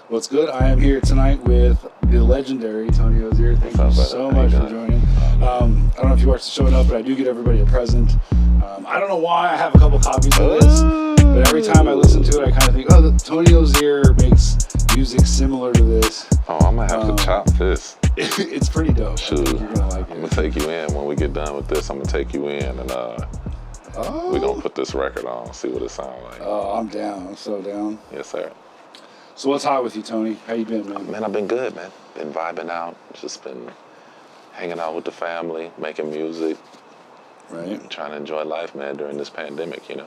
What's good? I am here tonight with the legendary Tony Ozier. Thank you so much for joining. I don't know if you watched the show enough, but I do get everybody a present. I don't know why I have a couple copies of this, but every time I listen to it, I kind of think, oh, Tony Ozier makes music similar to this. Oh, I'm gonna have to chop this. It's pretty dope. Shoot. You're gonna like it. I'm gonna take you in when we get done with this. I'm gonna take you in and we're gonna put this record on, see what it sounds like. Oh, I'm down. I'm so down. Yes, sir. So what's hot with you, Tony? How you been, man? Man, I've been good, man. Been vibing out. Just been hanging out with the family, making music. Right. Trying to enjoy life, man, during this pandemic, you know.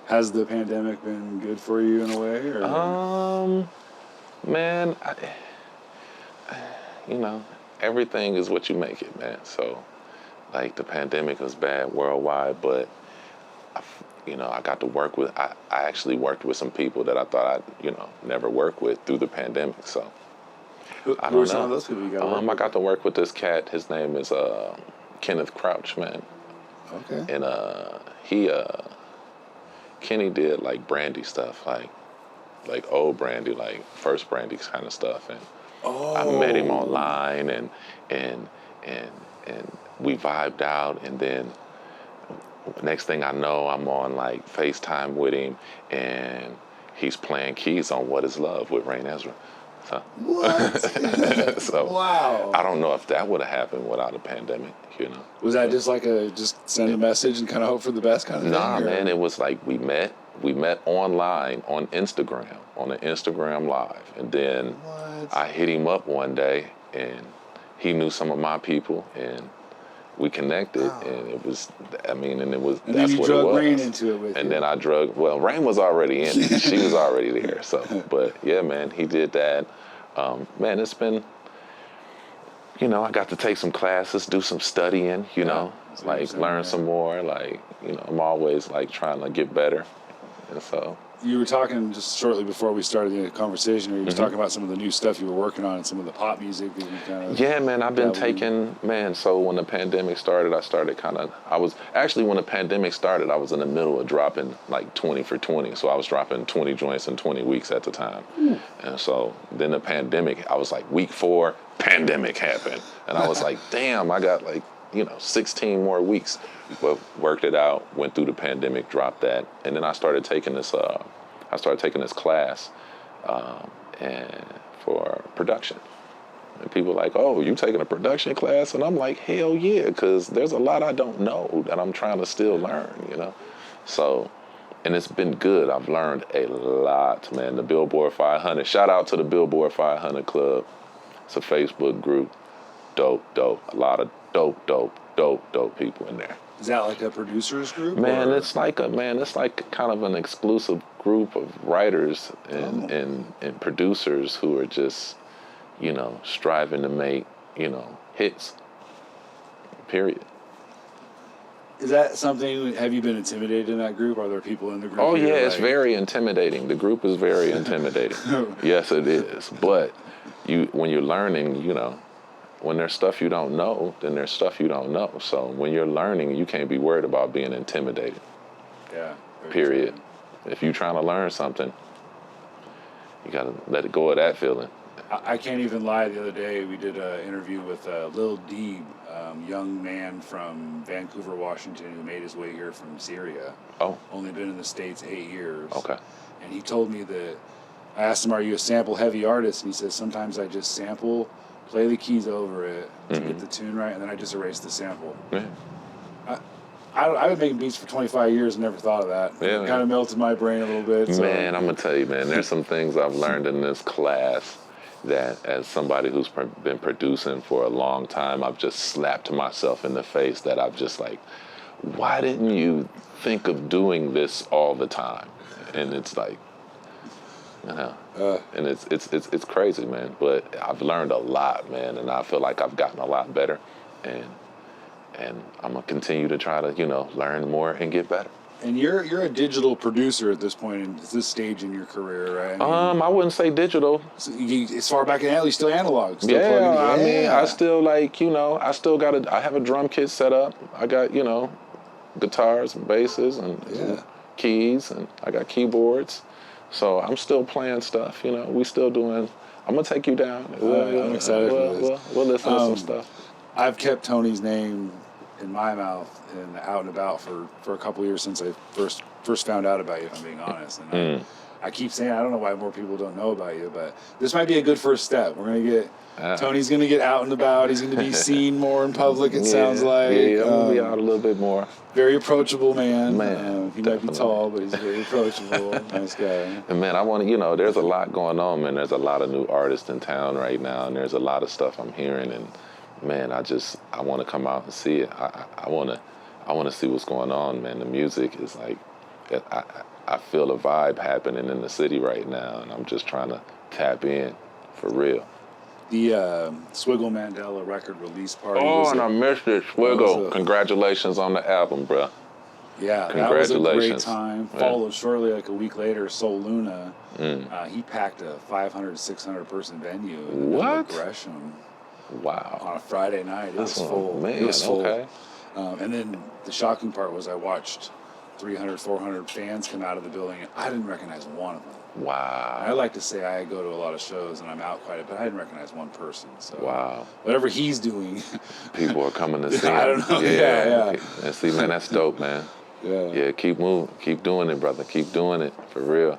Has the pandemic been good for you in a way? Or? Man, you know, everything is what you make it, man. So, like, the pandemic was bad worldwide, but, I got to work with, I actually worked with some people that I thought I'd, never work with through the pandemic, so. Who were some of those people you got to work with? I got to work with this cat. His name is Kenneth Crouch, man. Okay. And Kenny did, like, brandy stuff, like old brandy, like first brandy kind of stuff, and I met him online, and we vibed out, and then next thing I know, I'm on like FaceTime with him, and he's playing keys on "What Is Love" with Rain Ezra. So, what? So wow. I don't know if that would have happened without a pandemic, Was that just like just send a message and kind of hope for the best kind of thing? Nah, man, it was like we met online on Instagram, on an Instagram Live. And then I hit him up one day, and he knew some of my people, and we connected, and it was, and it was, and that's then you what drug it was. Rain into it with and you. then Rain was already in it. She was already there. So, but yeah, man, he did that. Man, it's been, I got to take some classes, do some studying, like learn some more, like, I'm always like trying to get better. And so. You were talking just shortly before we started the conversation, or you were talking about some of the new stuff you were working on and some of the pop music that you kind of... Yeah, man, I've been so when the pandemic started, when the pandemic started, I was in the middle of dropping like 20 for 20. So I was dropping 20 joints in 20 weeks at the time. And so then the pandemic, I was like, week 4, pandemic happened. And I was like, damn, I got like, 16 more weeks, but worked it out, went through the pandemic, dropped that, and then I started taking this class and for production. And people were like, oh, you taking a production class? And I'm like, hell yeah, because there's a lot I don't know that I'm trying to still learn, So, and it's been good. I've learned a lot, man. The Billboard 500, shout out to the Billboard 500 Club. It's a Facebook group. Dope. A lot of dope people in there. Is that like a producers group? Man, it's like kind of an exclusive group of writers and producers who are just, striving to make, hits. Period. Is that something, have you been intimidated in that group? Are there people in the group? Oh yeah, it's very intimidating. The group is very intimidating. Yes, it is. But when you're learning, when there's stuff you don't know, then there's stuff you don't know. So when you're learning, you can't be worried about being intimidated. Yeah. Period. If you're trying to learn something, you got to let it go of that feeling. I can't even lie. The other day we did an interview with Lil Deeb, young man from Vancouver, Washington, who made his way here from Syria. Oh. Only been in the States 8 years. Okay. And he told me that, I asked him, are you a sample-heavy artist? And he says, sometimes I just sample, play the keys over it to get the tune right, and then I just erase the sample. Yeah. I've been making beats for 25 years and never thought of that. Yeah, it kind of melted my brain a little bit. So. Man, I'm going to tell you, man, there's some things I've learned in this class that as somebody who's been producing for a long time, I've just slapped myself in the face that I've just like, why didn't you think of doing this all the time? And it's like, and it's crazy, man. But I've learned a lot, man, and I feel like I've gotten a lot better, and I'm gonna continue to try to learn more and get better. And you're a digital producer at this point, in this stage in your career, right? I wouldn't say digital. So as far back in you still analog. Still I still I have a drum kit set up. I got guitars and basses and keys, and I got keyboards. So I'm still playing stuff, you know. We still doing. I'm gonna take you down. I'm excited for this. We'll listen to some stuff. I've kept Tony's name in my mouth and out and about for a couple years since I first found out about you, if I'm being honest. And I keep saying, I don't know why more people don't know about you, but this might be a good first step. We're going to get, Tony's going to get out and about. He's going to be seen more in public, it sounds like. Yeah, I'm going to be out a little bit more. Very approachable man. He definitely. might be tall, but he's very approachable. Nice guy. And man, I want to, you know, there's a lot going on, man. There's a lot of new artists in town right now, and there's a lot of stuff I'm hearing, and man, I want to come out and see it. I want to see what's going on, man. The music is like, I feel a vibe happening in the city right now, and I'm just trying to tap in for real. The Swiggle Mandela record release party. Oh, and I missed it. Swiggle, congratulations on the album, bro. Yeah, that was a great time. Followed shortly, like a week later, Soul Luna. He packed a 500, 600 person venue in the middle of Gresham. Wow. On a Friday night. It was full. Man, it was full. Okay. And then the shocking part was I watched 300, 400 fans come out of the building, and I didn't recognize one of them. Wow. I like to say I go to a lot of shows and I'm out quite a bit, but I didn't recognize one person. So wow. Whatever he's doing. People are coming to see him. I don't know. Yeah. And see, man, that's dope, man. Yeah, keep moving. Keep doing it, brother. Keep doing it, for real.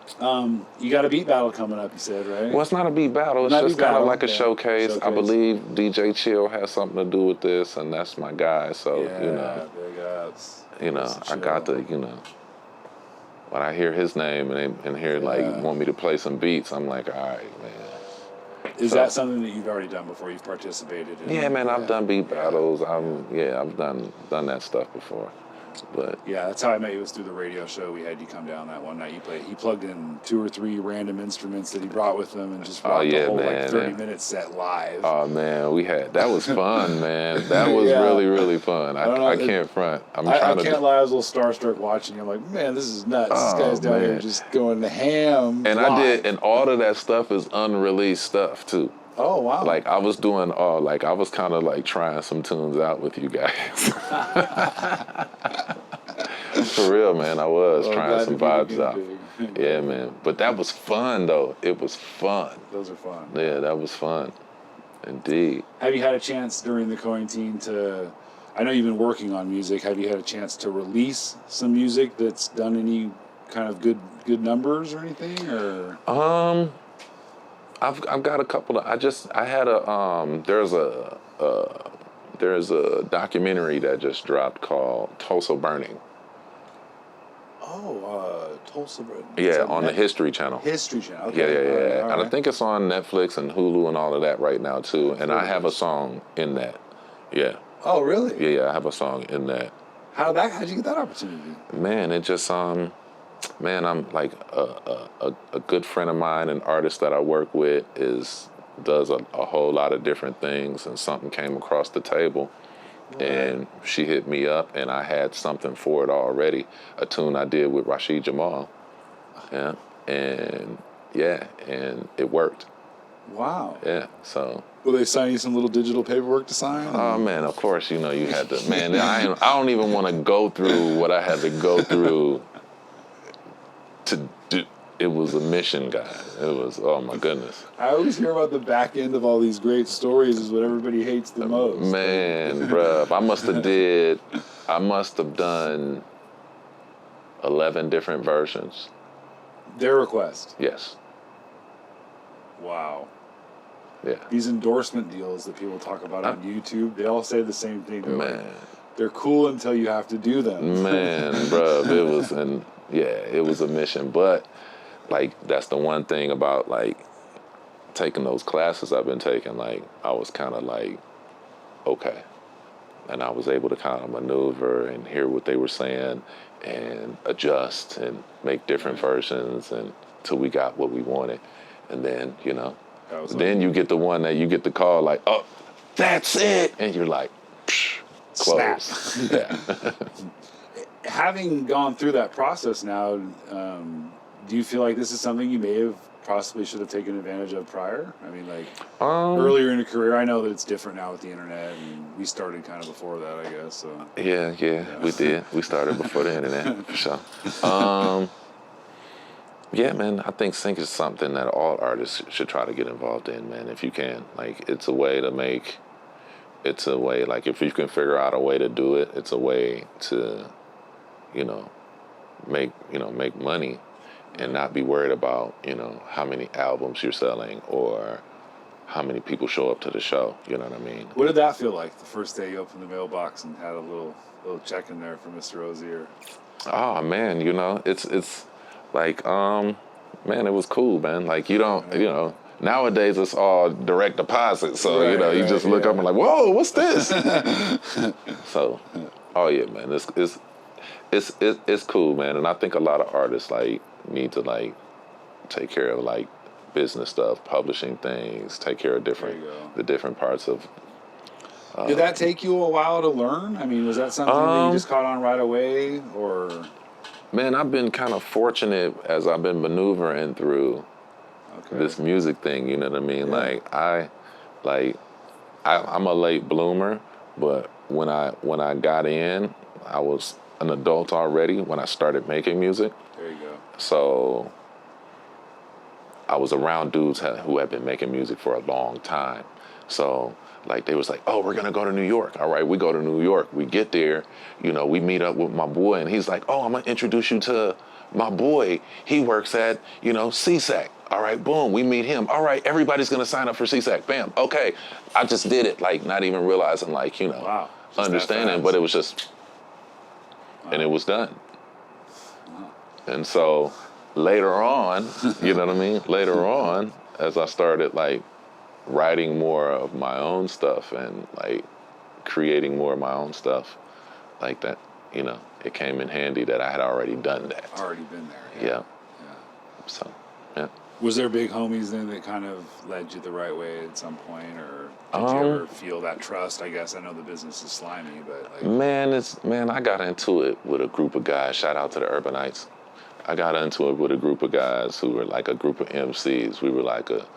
You got a beat battle coming up, you said, right? Well, it's not a beat battle. It's just kind of like a showcase. I believe DJ Chill has something to do with this, and that's my guy. So, you know. Big ups. You know, I got to, you know. When I hear his name and hear, like, want me to play some beats, I'm like, all right, man. Is that something that you've already done before? You've participated in? Yeah, man, I've done beat battles. I've done that stuff before. But yeah, that's how I met you, was through the radio show. We had you come down that one night. He plugged in 2 or 3 random instruments that he brought with him and just rocked the whole 30-minute set live. Oh man, that was fun, man. That was really, really fun. I can't front. I can't lie, I was a little starstruck watching you. I'm like, man, this is nuts. This guy's down here just going to ham. And live. And all of that stuff is unreleased stuff too. Oh wow! Like I was doing I was kind of like trying some tunes out with you guys. For real, man, I was trying some vibes out. Yeah, man. But that was fun though. It was fun. Those are fun. Yeah, that was fun. Indeed. Have you had a chance during the quarantine to? I know you've been working on music. Have you had a chance to release some music that's done any kind of good numbers or anything? Or I've got a couple of. I had a there's a documentary that just dropped called Tulsa Burning. Tulsa Burning. Yeah, on the History Channel. History Channel. Okay. Yeah. All And right. I think it's on Netflix and Hulu and all of that right now too. And I have a song in that. Yeah. Oh really? Yeah, I have a song in that. How'd you get that opportunity? Man, it just man, I'm like a good friend of mine, an artist that I work with, does a whole lot of different things, and something came across the table, and she hit me up, and I had something for it already, a tune I did with Rashid Jamal, and it worked. Wow. Yeah, so. Will they sign you some little digital paperwork to sign? Oh man, of course, you had to. Man, I don't even want to go through what I had to go through. To do, it was a mission, guys. It was, oh my goodness. I always hear about the back end of all these great stories is what everybody hates the most. Man, bruh, I must have done 11 different versions. Their request? Yes. Wow. Yeah. These endorsement deals that people talk about on YouTube, they all say the same thing. They're cool until you have to do them. Man, bruh, it was a mission. But like that's the one thing about like taking those classes I've been taking, like I was kind of like, okay. And I was able to kind of maneuver and hear what they were saying and adjust and make different versions until we got what we wanted. And then, then you get the one that you get the call like, oh, that's it. And you're like, psh, close. Yeah. Having gone through that process now, do you feel like this is something you may have possibly should have taken advantage of prior? I mean, like earlier in your career, I know that it's different now with the internet, and we started kind of before that, I guess. So yeah, we did. We started before the internet for sure. Yeah, man, I think sync is something that all artists should try to get involved in, man, if you can. Like, it's a way to make, it's a way, like, if you can figure out a way to do it, it's a way to, you know, make money and not be worried about, how many albums you're selling or how many people show up to the show, you know what I mean? What did that feel like the first day you opened the mailbox and had a little check in there for Mr. Ozier? Oh, man, it's like, man, it was cool, man. Like, you don't, nowadays it's all direct deposit. So, you just look up and like, whoa, what's this? So, oh yeah, man, it's cool, man. And I think a lot of artists like need to like take care of like business stuff, publishing things, take care of the different parts of. Did that take you a while to learn? I mean, was that something that you just caught on right away, or? Man, I've been kind of fortunate as I've been maneuvering through this music thing. You know what I mean? Yeah. I'm a late bloomer, but when I got in, I was an adult already when I started making music. There you go. So I was around dudes who had been making music for a long time. So like they was like, oh, we're gonna go to New York. All right, we go to New York. We get there, we meet up with my boy, and he's like, oh, I'm gonna introduce you to my boy. He works at, CSAC. All right, boom, we meet him. All right, everybody's gonna sign up for CSAC. Bam, okay. I just did it, like not even realizing, like, wow, understanding, but it was just, and it was done. Wow. And so later on, you know what I mean? Later on, as I started like writing more of my own stuff and like creating more of my own stuff like that, it came in handy that I had already done that. Already been there. Yeah. So, yeah. Was there big homies then that kind of led you the right way at some point, or did you ever feel that trust? I guess I know the business is slimy, but like... Man, I got into it with a group of guys. Shout out to the Urbanites. I got into it with a group of guys who were like a group of MCs. We were like a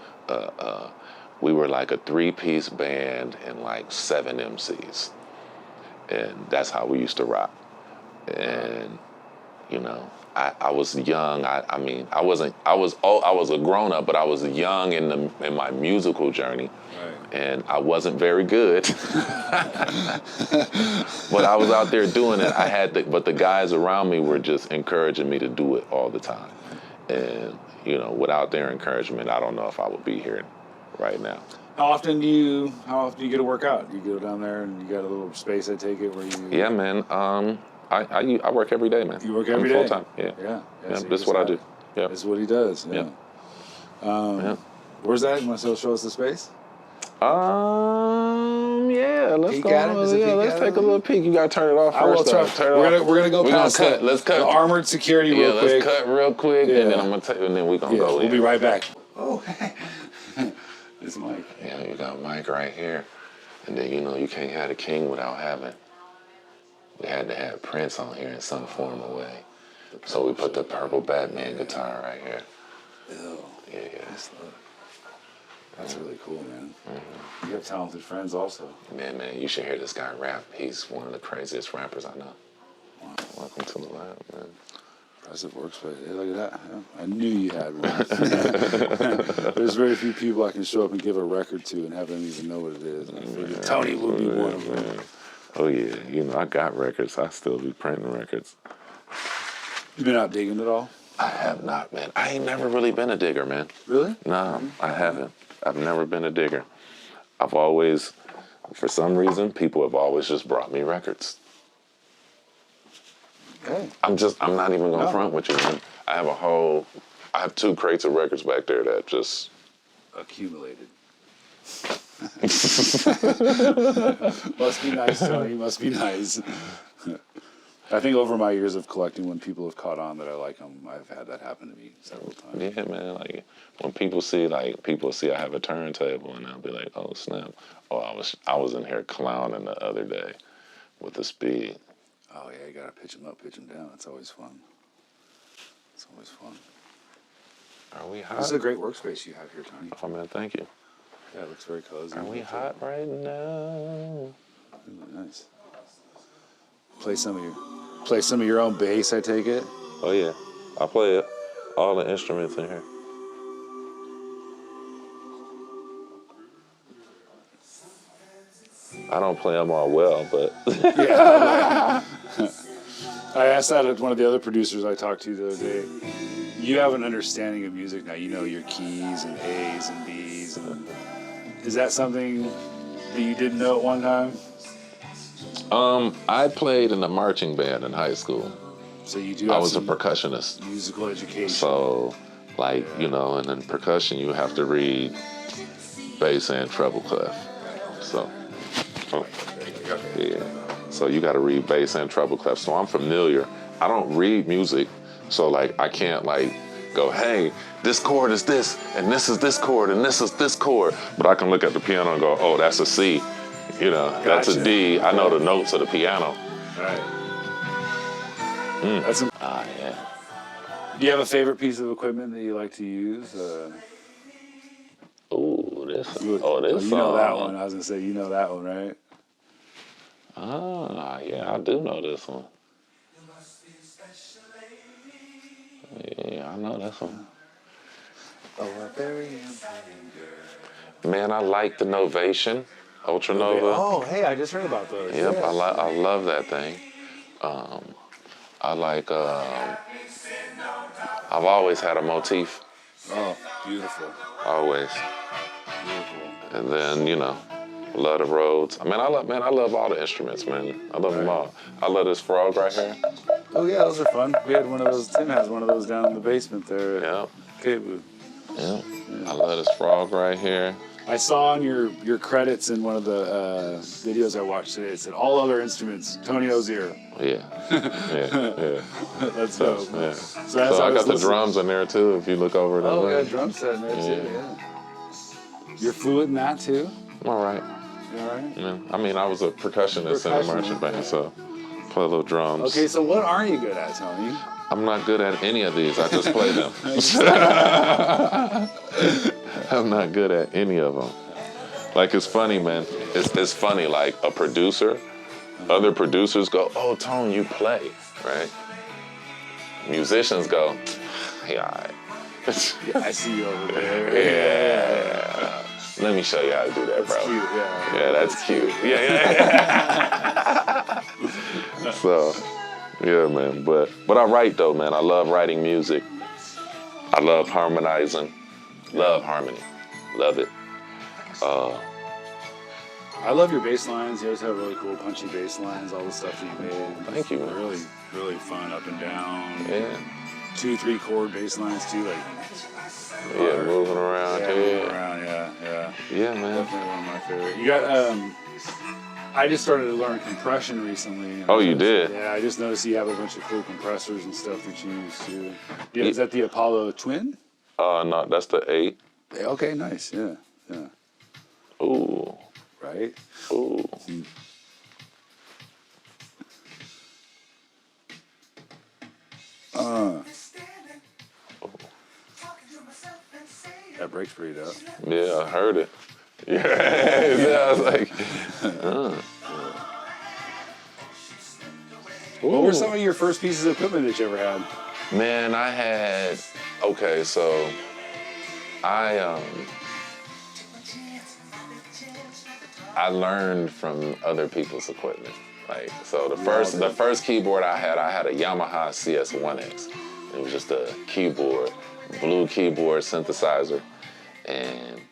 3-piece band and like 7 MCs. And that's how we used to rock. And, I was young. I was a grown up, but I was young in my musical journey. Right. And I wasn't very good. But I was out there doing it. But the guys around me were just encouraging me to do it all the time. And, without their encouragement, I don't know if I would be here right now. How often do you get to work out? You go down there and you got a little space, I take it, where you... Yeah, man. I work every day, man. You work every day? Full time, yeah. Yeah. So this is what I do. Yeah. This is what he does, yeah. Where's that? You want to show us the space? Yeah, let's peek go. At it? Yeah, let's take a little peek. You gotta turn it off first. We're gonna go past let's cut the armored security real quick. Let's cut real quick, and then I'm gonna and then we're gonna go. We'll be right back. Oh, this mic. Yeah, you got Mike right here, and then you can't have the king without having. We had to have Prince on here in some form or way, so we put the purple Batman guitar right here. Ew. Yeah. That's really cool, man. Mm-hmm. You have talented friends also. Man, you should hear this guy rap. He's one of the craziest rappers I know. Wow. Welcome to the lab, man. Impressive workspace. Hey, look at that. Yeah. I knew you had one. There's very few people I can show up and give a record to and have them even know what it is. And I figured Tony would be one of them. Oh, yeah. I got records. I still be printing records. You been out digging at all? I have not, man. I ain't never really been a digger, man. Really? No, I haven't. I've never been a digger. I've always, for some reason, people have always just brought me records. Okay. I'm not even gonna front with you, man. I have 2 crates of records back there that just accumulated. Must be nice, Tony. Must be nice. I think over my years of collecting, when people have caught on that I like them, I've had that happen to me several times. Yeah, man. Like when people see I have a turntable, and I'll be like, oh snap! Oh, I was in here clowning the other day with the speed. Oh yeah, you gotta pitch them up, pitch them down. It's always fun. It's always fun. Are we hot? This is a great workspace you have here, Tony. Oh man, thank you. Yeah, it looks very cozy. Are we hot right now? Really nice. Play some of your own bass, I take it. Oh yeah, I'll play it. All the instruments in here. I don't play them all well, but Yeah. I asked that at one of the other producers I talked to the other day. You have an understanding of music now. You know your keys and A's and B's. And is that something that you didn't know at one time? I played in a marching band in high school. So you do. I Have was a some percussionist. musical education. So, like, you know, and in percussion, you have to read bass and treble clef. So, yeah. So you got to read bass and treble clef. So I'm familiar. I don't read music, so like I can't like go, hey, this chord is this, and this is this chord, and this is this chord. But I can look at the piano and go, oh, that's a C. You know, that's a D. I know the notes of the piano. Right. Yeah. Do you have a favorite piece of equipment that you like to use? Ooh, this. This you know that one. I was gonna say, you know that one, right? Yeah, I do know this one. Yeah, I know this one. Oh, a very Man, I like the Novation, Ultra Nova. Oh, hey, I just heard about those. Yep, Yes. I love that thing. I like. I've always had a motif. Oh, beautiful. Always. Beautiful. And then love the Rhodes. I love all the instruments, man. I love them all. I love this frog right here. Oh yeah, those are fun. We had one of those. Tim has one of those down in the basement there. Yeah. Cable. Yeah. I love this frog right here. I saw on your credits in one of the videos I watched today. It said all other instruments. Tony Ozier. Yeah. Yeah. That's dope. Yeah. So I got the drums in there too. If you look over it. Oh, we got a drum set in there too. Yeah. You're fluent in that too. I'm all right. You all right? Yeah. I mean, I was a percussionist in a marching band, so play a little drums. Okay, so what aren't you good at, Tony? I'm not good at any of these. I just play them. I'm not good at any of them. Like, it's funny, man. It's funny, like a producer, other producers go, oh, Tone, you play, right? Musicians go, yeah, all right. Yeah, I see you over there. Yeah. Let me show you how to do that, That's bro. cute, yeah. Yeah, that's cute. Yeah. So, yeah, man. But I write though, man. I love writing music. I love harmonizing. Love harmony. Love it. I love your bass lines. You always have really cool, punchy bass lines. All the stuff that you made. Thank you, man. Really, really fun up and down. Yeah. 2-3 chord bass lines too, like. Yeah, moving around. Moving around. Yeah. Yeah, man. Definitely one of my favorite. You got. I just started to learn compression recently. Oh, you did? Yeah, I just noticed you have a bunch of cool compressors and stuff that you use too. Yeah, is that the Apollo Twin? No, that's the 8. Yeah, okay, nice. Yeah. Ooh. Right. Ooh. That breaks pretty dope. Yeah, I heard it. Yeah, I was like, What were some of your first pieces of equipment that you ever had? Man, I had, okay, so I learned from other people's equipment. Like, so the first keyboard I had a Yamaha CS1X. It was just a keyboard, blue keyboard synthesizer, and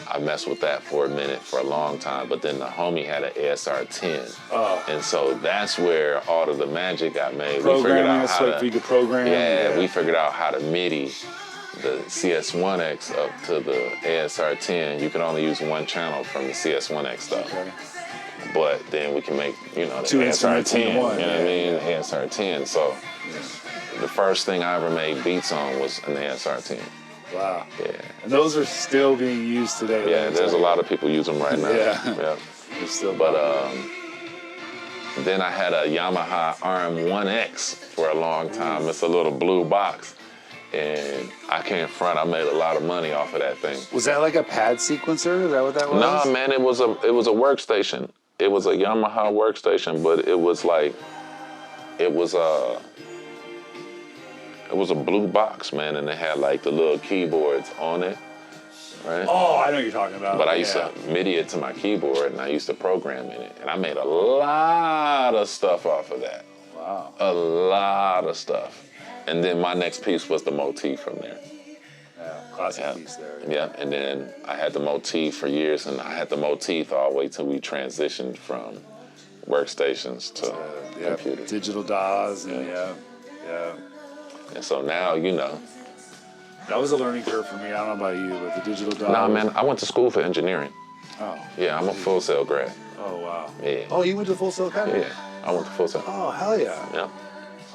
I messed with that for a minute, for a long time, but then the homie had an ASR-10. Oh. And so that's where all of the magic got made. Programming, we figured out how to, you could program. Yeah, we figured out how to MIDI the CS1X up to the ASR-10. You can only use one channel from the CS1X stuff. Okay. But then we can make, the ASR-10, you know what I mean? ASR-10. So the first thing I ever made beats on was an ASR-10. Wow. Yeah. And those are still being used today. Yeah, there's a lot of people use them right now. Yeah. But then I had a Yamaha RM1X for a long time. It's a little blue box. And I can't front, I made a lot of money off of that thing. Was that like a pad sequencer? Is that what that was? Nah, man, it was a workstation. It was a Yamaha workstation, but it was It was a blue box, man, and it had like the little keyboards on it, right? Oh, I know what you're talking about. But I used to MIDI it to my keyboard, and I used to program in it. And I made a lot of stuff off of that. Wow. A lot of stuff. And then my next piece was the motif from there. Yeah, classic piece there. Yeah, and then I had the motif for years, and I had the motif all the way till we transitioned from workstations to computers. Digital DAWs, and yeah. And so now, you know. That was a learning curve for me. I don't know about you, but the digital DAW. Nah, man, I went to school for engineering. Oh. Yeah, I'm a Full Sail grad. Oh, wow. Yeah. Oh, you went to Full Sail Academy? Yeah, I went to Full Sail. Oh, hell yeah. Yeah.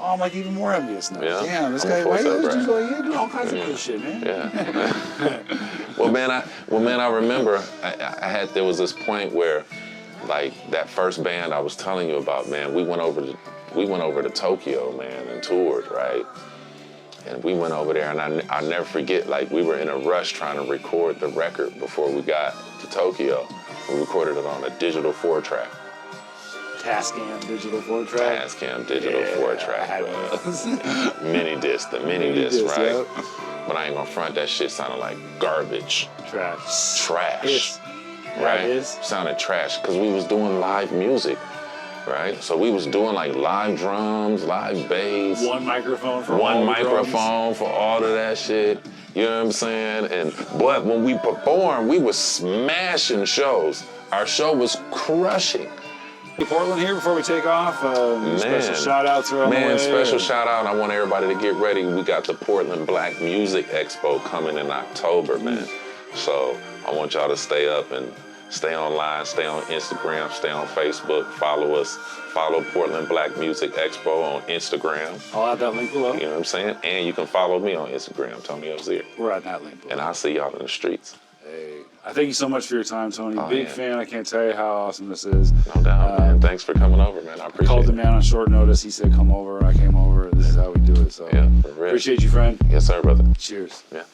Oh, I'm like even more envious now. Yeah. Damn, this I'm guy, a Full why Sail you grad. just like, you're doing all kinds of cool shit, man. Yeah. Well, man, I remember there was this point where, like, that first band I was telling you about, man, we went over to Tokyo, man, and toured, right? And we went over there, and I'll never forget, like, we were in a rush trying to record the record before we got to Tokyo. We recorded it on a digital 4-track. Tascam digital 4-track. Tascam digital 4-track. The mini disc, right? Yep. But I ain't gonna front, that shit sounded like garbage. Trash. Right? It is. Sounded trash, because we was doing live music, right? So we was doing like live drums, live bass. One microphone for all of that shit. You know what I'm saying? But when we performed, we was smashing shows. Our show was crushing. Portland here before we take off. Special shout outs are on the way. Man, special shout out. I want everybody to get ready. We got the Portland Black Music Expo coming in October, man. So I want y'all to stay up and stay online, stay on Instagram, stay on Facebook, follow us. Follow Portland Black Music Expo on Instagram. I'll add that link below. You know what I'm saying? And you can follow me on Instagram, Tony Ozier. We're at that link below. And I'll see y'all in the streets. Hey, I thank you so much for your time, Tony. Big fan. I can't tell you how awesome this is. No doubt, man. Thanks for coming over, man. I appreciate it. Called the man on short notice. He said, come over. I came over. This is how we do it. So yeah, for real. Appreciate you, friend. Yes, sir, brother. Cheers. Yeah.